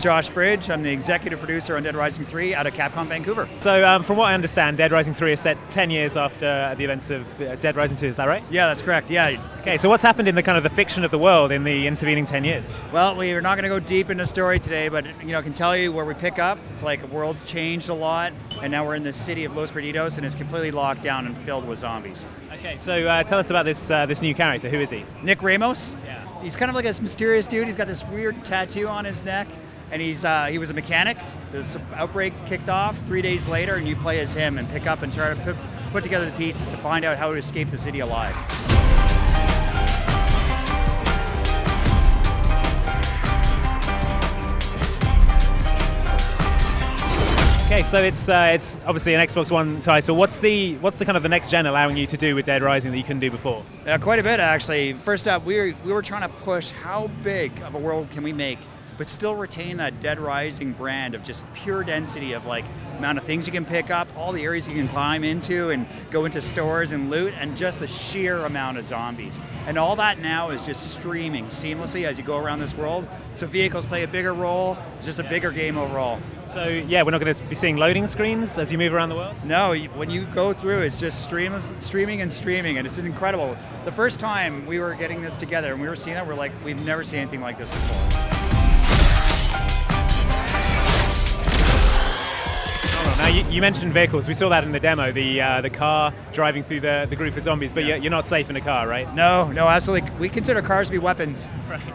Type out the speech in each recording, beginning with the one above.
is Josh Bridge. I'm the executive producer on Dead Rising 3 out of Capcom Vancouver. So from what I understand, Dead Rising 3 is set 10 years after the events of Dead Rising 2, is that right? Yeah, that's correct, yeah. Okay, so what's happened in the kind of the fiction of the world in the intervening 10 years? Well, we're not going to go deep into the story today, but I can tell you where we pick up. It's like the world's changed a lot, and now we're in the city of Los Perdidos, and it's completely locked down and filled with zombies. Okay, so tell us about this new character. Who is he? Nick Ramos. Yeah. He's kind of like this mysterious dude. He's got this weird tattoo on his neck, and he was a mechanic. This outbreak kicked off 3 days later, and you play as him and pick up and try to put together the pieces to find out how to escape the city alive. Okay, so it's obviously an Xbox One title. What's the kind of the next gen allowing you to do with Dead Rising that you couldn't do before? Quite a bit, actually. First up, we were trying to push how big of a world can we make, but still retain that Dead Rising brand of just pure density of like amount of things you can pick up, all the areas you can climb into and go into stores and loot, and just the sheer amount of zombies. And all that now is just streaming seamlessly as you go around this world. So vehicles play a bigger role, it's just a bigger game overall. So yeah, we're not going to be seeing loading screens as you move around the world? No, when you go through, it's just streaming, and it's incredible. The first time we were getting this together and we were seeing it, we're like, we've never seen anything like this before. Now you mentioned vehicles. We saw that in the demo, the car driving through the group of zombies, but you're not safe in a car, right? No, absolutely. We consider cars to be weapons,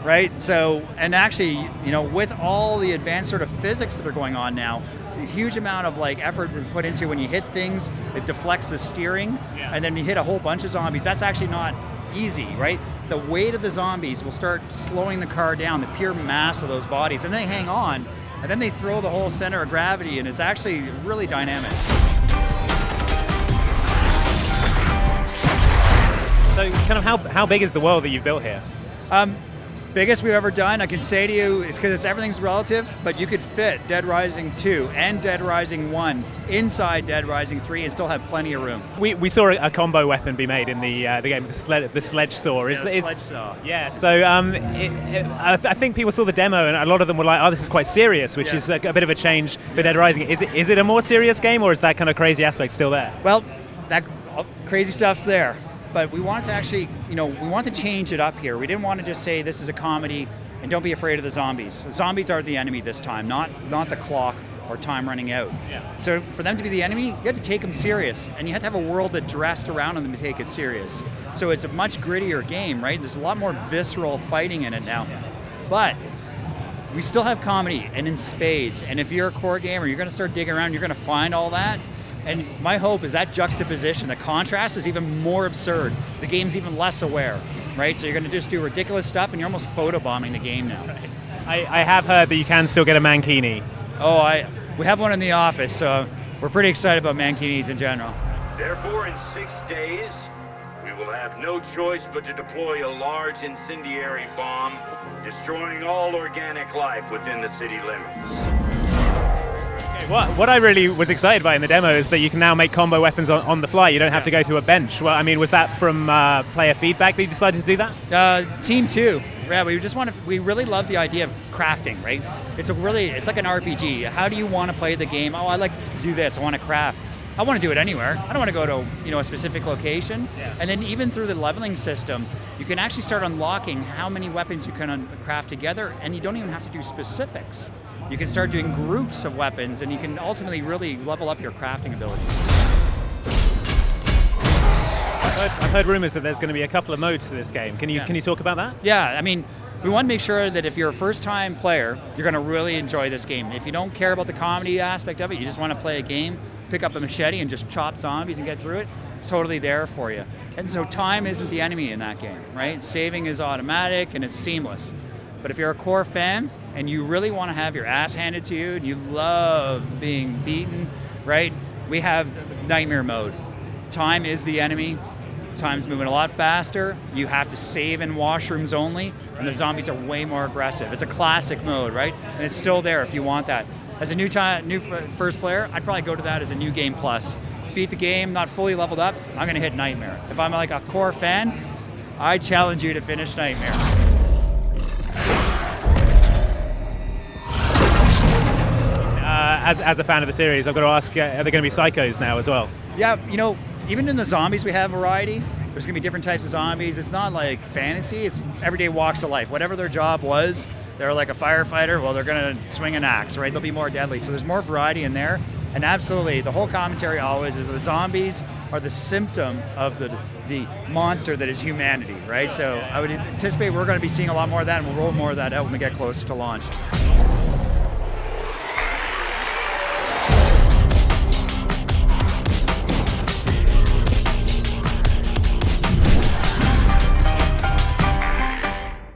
right? So, and actually, with all the advanced sort of physics that are going on now, a huge amount of like effort is put into when you hit things, it deflects the steering, and then you hit a whole bunch of zombies. That's actually not easy, right? The weight of the zombies will start slowing the car down, the pure mass of those bodies, and they hang on. And then they throw the whole center of gravity, and it's actually really dynamic. So kind of how big is the world that you've built here? Biggest we've ever done, I can say to you, is because everything's relative, but you could fit Dead Rising 2 and Dead Rising 1 inside Dead Rising 3 and still have plenty of room. We saw a combo weapon be made in the game, the sledge saw. Sledge saw. Yeah, so I think people saw the demo and a lot of them were like, oh, this is quite serious, which is a bit of a change for Dead Rising. Is it a more serious game, or is that kind of crazy aspect still there? Well, that crazy stuff's there. But we wanted to actually, we want to change it up here. We didn't want to just say this is a comedy and don't be afraid of the zombies. Zombies are the enemy this time, not the clock or time running out. Yeah. So for them to be the enemy, you have to take them serious, and you have to have a world that dressed around them to take it serious. So it's a much grittier game, right? There's a lot more visceral fighting in it now. Yeah. But we still have comedy, and in spades. And if you're a core gamer, you're going to start digging around, you're going to find all that. And my hope is that juxtaposition, the contrast is even more absurd. The game's even less aware, right? So you're going to just do ridiculous stuff, and you're almost photobombing the game now. Right. I have heard that you can still get a Mankini. Oh, we have one in the office, so we're pretty excited about Mankinis in general. Therefore, in 6 days, we will have no choice but to deploy a large incendiary bomb, destroying all organic life within the city limits. What I really was excited by in the demo is that you can now make combo weapons on the fly. You don't have to go to a bench. Well, I mean, was that from player feedback that you decided to do that? Team 2. Yeah, we really love the idea of crafting, right? It's like an RPG. How do you want to play the game? Oh, I like to do this. I want to craft. I want to do it anywhere. I don't want to go to a specific location. Yeah. And then even through the leveling system, you can actually start unlocking how many weapons you can craft together, and you don't even have to do specifics. You can start doing groups of weapons, and you can ultimately really level up your crafting ability. I've heard rumors that there's going to be a couple of modes to this game. Can you talk about that? Yeah, I mean, we want to make sure that if you're a first-time player, you're going to really enjoy this game. If you don't care about the comedy aspect of it, you just want to play a game, pick up a machete and just chop zombies and get through it, totally there for you. And so time isn't the enemy in that game, right? Saving is automatic and it's seamless. But if you're a core fan and you really want to have your ass handed to you and you love being beaten, right? We have nightmare mode. Time is the enemy. Time's moving a lot faster. You have to save in washrooms only, and the zombies are way more aggressive. It's a classic mode, right? And it's still there if you want that. As a new first player, I'd probably go to that as a new game plus. Beat the game, not fully leveled up, I'm going to hit Nightmare. If I'm like a core fan, I challenge you to finish Nightmare. as a fan of the series, I've got to ask, are there going to be psychos now as well? Yeah, even in the zombies we have variety. There's going to be different types of zombies. It's not like fantasy, it's everyday walks of life. Whatever their job was, they're like a firefighter, well, they're going to swing an axe, right? They'll be more deadly. So there's more variety in there. And absolutely, the whole commentary always is the zombies are the symptom of the monster that is humanity, right? So I would anticipate we're going to be seeing a lot more of that, and we'll roll more of that out when we get closer to launch.